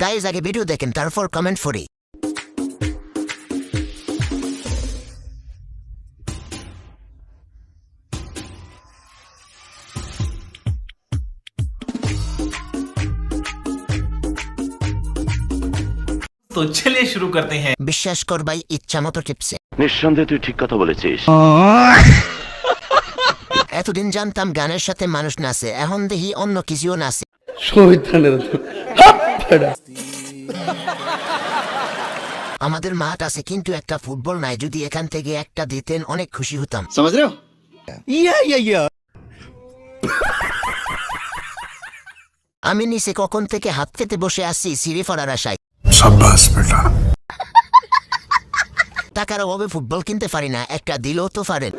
Guys আগে video দেখেন তারপর কমেন্ট করি। तो चलिए शुरू करते हैं। বিশ্বাস কর ভাই ইচ্ছা মতো টিপসে। নিঃসন্দেহে তুই ঠিক কথা বলেছিস। এতদিন জানতাম গানের সাথে মানুষ নাচে, এখন দেখি অন্য কিছুও নাচে। আমাদের মাঠ আছে কিন্তু একটা ফুটবল নাই, যদি এখান থেকে একটা দিতেন অনেক খুশি হতাম। আমি নিচে কখন থেকে হাত পেতে বসে আছি সিঁড়ি ফরার আশায়। টাকার অভাবে ফুটবল কিনতে পারি না, একটা দিলেও তো পারেন।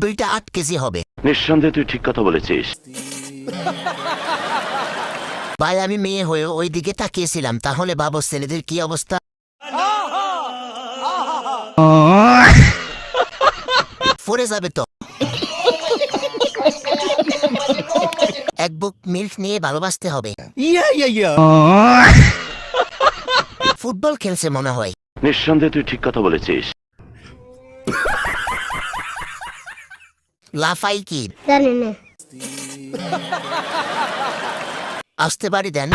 2টা 8 কেজি হবে। নিঃসন্দেহে তুই ঠিক কথা বলেছিস। ভাই আমি মেয়ে হয়ে ওই দিকে তাকিয়েছিলাম, তাহলে বাবু ছেলেদের কি অবস্থা। পড়ে যাবে তো। এক বুক মিল্ক নিয়ে ভালোবাসতে হবে। ফুটবল খেলছে মনে হয়। নিঃসন্দেহে তুই ঠিক কথা বলেছিস। লাফাই কি জানি না। আসতে পারি দেন।